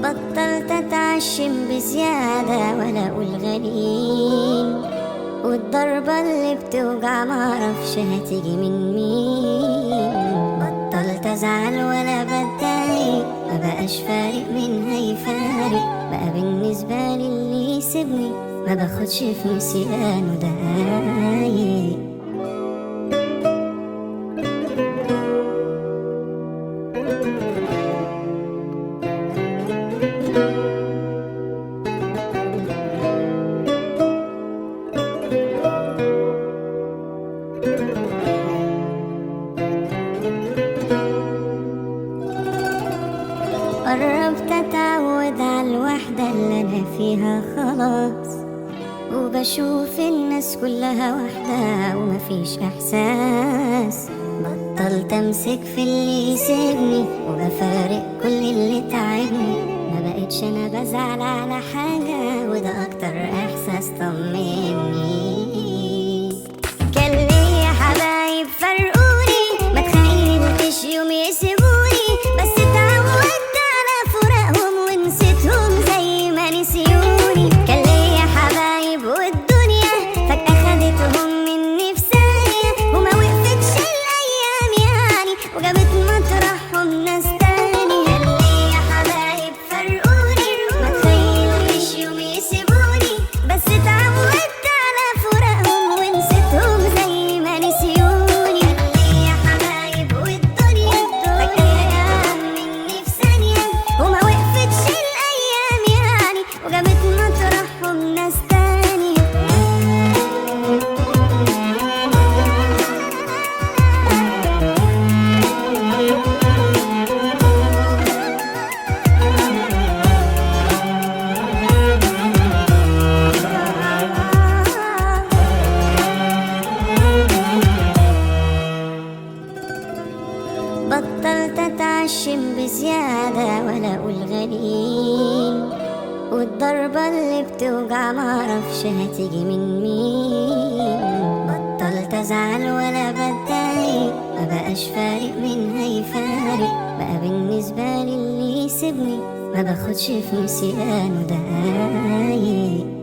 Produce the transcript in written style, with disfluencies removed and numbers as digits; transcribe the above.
بطلت اتعشم بزيادة ولا اقول غالين، والضربة اللي بتوجع معرفش هتيجي من مين. بطلت ازعل ولا بتضايق، مبقاش فارق مين هيفارق، بقى بالنسبة لي اللي يسيبني ما باخدش في نسيانه دقايق. قربت اتعود على الوحدة اللي انا فيها خلاص، وبشوف الناس كلها وحدة ومفيش احساس. بطلت امسك في اللي يسيبني وبفارق كل اللي تعبني، ما بقتش انا بزعل على حاجة وده اكتر احساس طمني. كان ليا حبايب فرقوني، ما تخيلتش يوم يسيبوني، بس اتعودت على فراقهم ونسيتهم زي ما نسيوني. كان ليا حبايب والدنيا فجأة خدتهم مني في ثانية، وما وقفتش الأيام يعني وجابت مطرحهم ناس تاني. كان ليا حبايب فرقوني، ما تخيلتش يوم يسيبوني، بس اتعودت على فراقهم ونسيتهم زي ما نسيوني. كان ليا حبايب والدنيا فجأة خدتهم مني في ثانية، وما وقفتش الأيام يعني وجابت مطرحهم ناس تاني. بطلت اتعشم بزيادة ولا اقول غالين، والضربة اللي بتوجع معرفش هتيجي من مين. بطلت ازعل ولا بتضايق، مبقاش فارق مين هيفارق، بقى بالنسبة لي اللي يسيبني ما باخدش في نسيانه دقايق.